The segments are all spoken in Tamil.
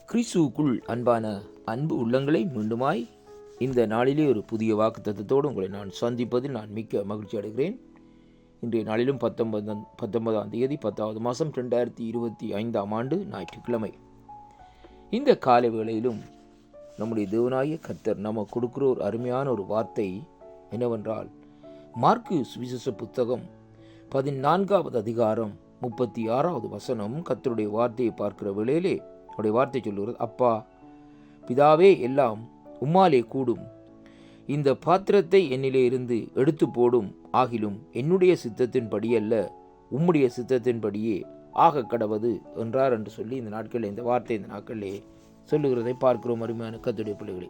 கிறிஸ்துவுக்குள் அன்பான அன்பு உள்ளங்களை மீண்டுமாய் இந்த நாளிலே ஒரு புதிய வாக்குத்தத்தத்தோடு உங்களை நான் சந்திப்பதில் நான் மிக்க மகிழ்ச்சி அடைகிறேன். இன்றைய நாளிலும் 19ஆம் தேதி 10வது மாதம் 2025ஆம் ஆண்டு ஞாயிற்றுக்கிழமை. இந்த காலை வேளையிலும் நம்முடைய தேவனாகிய கர்த்தர் நம்ம கொடுக்கிற ஒரு அருமையான ஒரு வார்த்தை என்னவென்றால், மார்க்கு சுவிசேஷ புத்தகம் 14வது அதிகாரம் 36வது வசனம். கர்த்தருடைய வார்த்தையை பார்க்கிற வேளையிலே அவருடைய வார்த்தை சொல்லுகிறது, அப்பா பிதாவே, எல்லாம் உம்மாலே கூடும், இந்த பாத்திரத்தை என்னிலே இருந்து எடுத்து போடும், ஆகிலும் என்னுடைய சித்தத்தின்படி அல்ல, உம்முடைய சித்தத்தின்படியே ஆக கடவது என்றார் என்று சொல்லி இந்த நாட்களில் இந்த வார்த்தை இந்த நாட்களிலே சொல்லுகிறதை பார்க்கிறோம். அருமையான கர்த்தருடைய பிள்ளைகளே,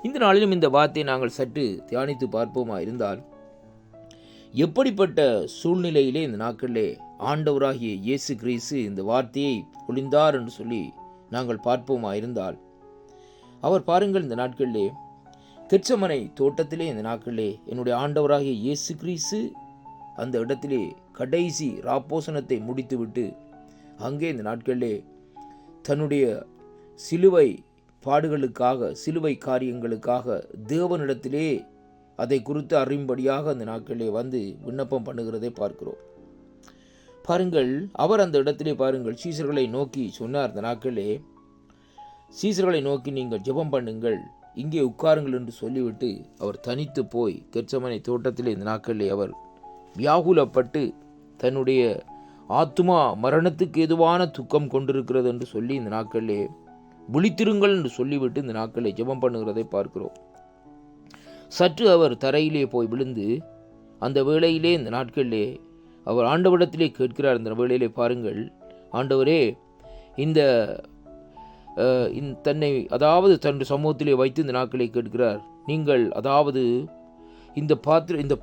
இந்த நாளிலும் இந்த வார்த்தையை நாங்கள் சற்று தியானித்து பார்ப்போமா இருந்தால், எப்படிப்பட்ட சூழ்நிலையிலே இந்த நாட்களிலே ஆண்டவராகிய இயேசு கிறிஸ்து இந்த வார்த்தையை பொழிந்தார் என்று சொல்லி நாங்கள் பார்ப்போமா இருந்தால், அவர் பாருங்கள், இந்த நாட்களிலே கெத்செமனை தோட்டத்திலே இந்த நாட்களிலே என்னுடைய ஆண்டவராகிய இயேசு கிறிஸ்து அந்த இடத்திலே கடைசி ராப்போசனத்தை முடித்துவிட்டு அங்கே இந்த நாட்களிலே தன்னுடைய சிலுவை பாடுகளுக்காக, சிலுவை காரியங்களுக்காக தேவனிடத்திலே அதை குறித்து அறியும்படியாக அந்த நாட்களிலே வந்து விண்ணப்பம் பண்ணுகிறதை பார்க்கிறோம். பாருங்கள், அவர் அந்த இடத்திலே பாருங்கள் சீசர்களை நோக்கி சொன்னார். அந்த நாட்களிலே சீசர்களை நோக்கி நீங்கள் ஜெபம் பண்ணுங்கள், இங்கே உட்காருங்கள் என்று சொல்லிவிட்டு அவர் தனித்து போய் கெத்செமனை தோட்டத்திலே இந்த நாட்களிலே அவர் வியாகுலப்பட்டு தன்னுடைய ஆத்துமா மரணத்துக்கு ஏதுவான துக்கம் கொண்டிருக்கிறது என்று சொல்லி இந்த நாட்களிலே விழித்திருங்கள் என்று சொல்லிவிட்டு இந்த நாட்களிலே ஜெபம் பண்ணுகிறதை பார்க்கிறோம். சற்று அவர் தரையிலே போய் விழுந்து அந்த வேளையிலே இந்த நாட்களிலே அவர் ஆண்டவரிடத்திலே கேட்கிறார். இந்த வேளையிலே பாருங்கள், ஆண்டவரே, இந்த தன்னை அதாவது தன் சமூகத்திலே வைத்து இந்த நாட்களை கேட்கிறார். நீங்கள் அதாவது இந்த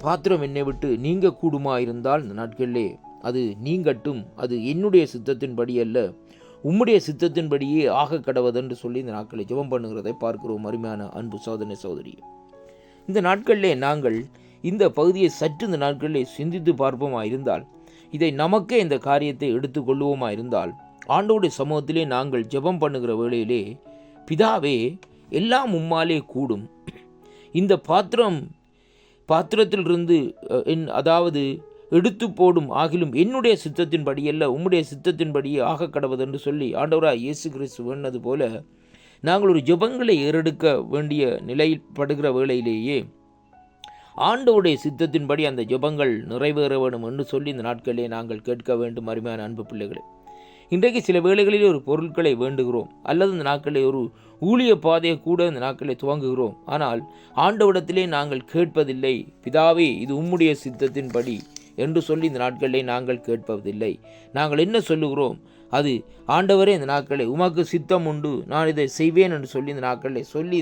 பாத்திரம் என்னை விட்டு நீங்க கூடுமா இருந்தால் இந்த நாட்களிலே அது நீங்கட்டும், அது என்னுடைய சித்தத்தின்படி அல்ல, உம்முடைய சித்தத்தின்படியே ஆக கடவதென்று சொல்லி இந்த நாட்களை ஜெபம் பண்ணுகிறதை பார்க்கிறோம். அருமையான அன்பு சகோதரனே, சகோதரி, இந்த நாட்களிலே நாங்கள் இந்த பகுதியை சற்று இந்த நாட்களிலே சிந்தித்து பார்ப்போமா இருந்தால், இதை நமக்கே இந்த காரியத்தை எடுத்துக்கொள்வோமா இருந்தால், ஆண்டவருடைய சமூகத்திலே நாங்கள் ஜெபம் பண்ணுகிற வேளையிலே, பிதாவே எல்லாம் உம்மாலே கூடும், இந்த பாத்திரத்திலிருந்து அதாவது எடுத்து போடும், ஆகிலும் என்னுடைய சித்தத்தின்படி அல்ல, உம்முடைய சித்தத்தின்படியே ஆக கடவதென்று சொல்லி ஆண்டவராய் இயேசு கிறிஸ்து வேண்டது போல நாங்கள் ஒரு ஜெபங்களை ஏறெடுக்க வேண்டிய நிலைப்படுகிற வேளையிலேயே ஆண்டவருடைய சித்தத்தின்படி அந்த ஜெபங்கள் நிறைவேற வேண்டும் என்று சொல்லி இந்த நாட்களிலே நாங்கள் கேட்க வேண்டும். அருமையான அன்பு பிள்ளைகளே, இன்றைக்கு சில வேளைகளிலே ஒரு பொருட்களை வேண்டுகிறோம், அல்லது இந்த நாட்களிலே ஒரு ஊழிய பாதையை கூட இந்த நாட்களை துவங்குகிறோம். ஆனால் ஆண்டவரிடத்திலே நாங்கள் கேட்பதில்லை, பிதாவே இது உம்முடைய சித்தத்தின்படி என்று சொல்லி இந்த நாட்களிலே நாங்கள் கேட்பதில்லை. நாங்கள் என்ன சொல்லுகிறோம், அது ஆண்டவரே இந்த நாட்களே உமக்கு சித்தம் உண்டு, நான் இதை செய்வேன் என்று சொல்லி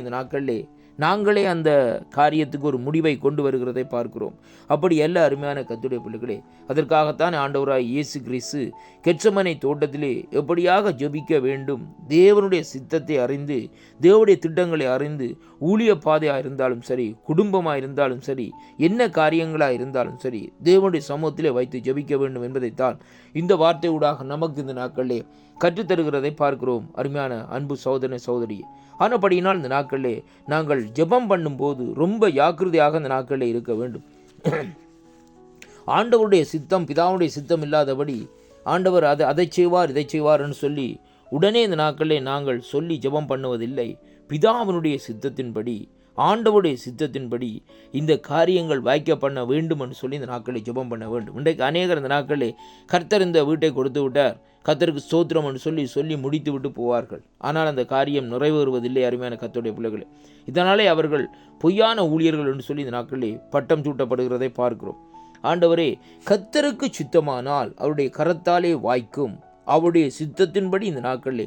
இந்த நாட்களிலே நாங்களே அந்த காரியத்துக்கு ஒரு முடிவை கொண்டு வருகிறதை பார்க்கிறோம். அப்படி எல்லா அருமையான கர்த்தருடைய பிள்ளைகளே, அதற்காகத்தான் ஆண்டவராய் இயேசு கிறிஸ்து கெத்செமனை தோட்டத்திலே எப்படியாக ஜெபிக்க வேண்டும், தேவனுடைய சித்தத்தை அறிந்து, தேவனுடைய திட்டங்களை அறிந்து, ஊழிய பாதையாக இருந்தாலும் சரி, குடும்பமாக இருந்தாலும் சரி, என்ன காரியங்களாக இருந்தாலும் சரி, தேவனுடைய சமூகத்திலே வைத்து ஜெபிக்க வேண்டும் என்பதைத்தான் இந்த வார்த்தையூடாக நமக்கு இந்த நாட்களிலே கற்றுத்தருகிறதை பார்க்கிறோம். அருமையான அன்பு சகோதரனே, சகோதரி, ஆனபடியினால் இந்த நாட்களிலே நாங்கள் ஜெபம் பண்ணும்போது ரொம்ப ஜாக்கிரதையாக இந்த நாட்களிலே இருக்க வேண்டும். ஆண்டவருடைய சித்தம், பிதாவுடைய சித்தம் இல்லாதபடி ஆண்டவர் அதை செய்வார் இதை செய்வார்னு சொல்லி உடனே இந்த நாட்களிலே நாங்கள் சொல்லி ஜெபம் பண்ணுவதில்லை. பிதாவினுடைய சித்தத்தின்படி, ஆண்டவருடைய சித்தத்தின்படி இந்த காரியங்கள் வாய்க்க பண்ண வேண்டும் என்று சொல்லி இந்த நாட்களை ஜெபம் பண்ண வேண்டும். இன்றைக்கு அநேகர் இந்த நாட்களிலே கர்த்தர் இந்த வீட்டை கொடுத்து விட்டார், கர்த்தருக்கு ஸ்தோத்திரம் என்று சொல்லி முடித்து விட்டு போவார்கள். ஆனால் அந்த காரியம் நிறைவேறுவதில்லை. அருமையான கர்த்தருடைய பிள்ளைகளே, இதனாலே அவர்கள் பொய்யான ஊழியர்கள் என்று சொல்லி இந்த நாட்களிலே பட்டம் சூட்டப்படுகிறதை பார்க்கிறோம். ஆண்டவரே, கர்த்தருக்கு சித்தமானால் அவருடைய கரத்தாலே வாய்க்கும், அவருடைய சித்தத்தின்படி இந்த நாட்களிலே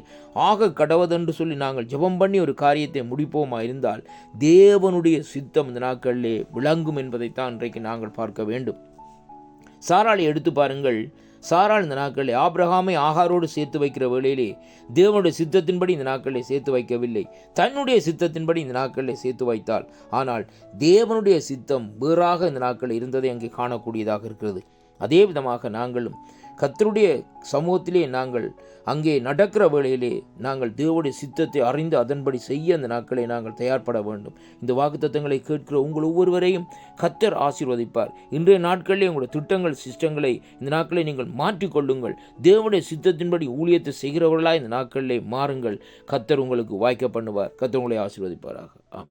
ஆக கடவதென்று சொல்லி நாங்கள் ஜெபம் பண்ணி ஒரு காரியத்தை முடிப்போமா இருந்தால் தேவனுடைய சித்தம் இந்த நாட்களிலே விளங்கும் என்பதைத்தான் இன்றைக்கு நாங்கள் பார்க்க வேண்டும். சாராளை எடுத்து பாருங்கள். சாராள் இந்த நாட்களிலே ஆபிரகாமை ஆகாரோடு சேர்த்து வைக்கிற வேளையிலே தேவனுடைய சித்தத்தின்படி இந்த நாட்களிலே சேர்த்து வைக்கவில்லை, தன்னுடைய சித்தத்தின்படி இந்த நாட்களிலே சேர்த்து வைத்தாள். ஆனால் தேவனுடைய சித்தம் வேறாக இந்த நாட்களில் இருந்ததை அங்கே காணக்கூடியதாக இருக்கிறது. அதே விதமாக நாங்களும் கர்த்தருடைய சமூகத்திலே நாங்கள் அங்கே நடக்கிற வேளையிலே நாங்கள் தேவனுடைய சித்தத்தை அறிந்து அதன்படி செய்ய அந்த நாட்களை நாங்கள் தயார்பட வேண்டும். இந்த வாக்குத்தத்தங்களை கேட்கிற உங்கள் ஒவ்வொருவரையும் கர்த்தர் ஆசீர்வதிப்பார். இன்றைய நாட்களிலே உங்களுடைய திட்டங்கள் சிஸ்டங்களை இந்த நாட்களை நீங்கள் மாற்றிக்கொள்ளுங்கள். தேவனுடைய சித்தத்தின்படி ஊழியத்தை செய்கிறவர்களாக இந்த நாட்களிலே மாறுங்கள். கர்த்தர் உங்களுக்கு வாய்க்க பண்ணுவார். கர்த்தர் உங்களை ஆசீர்வதிப்பாராக.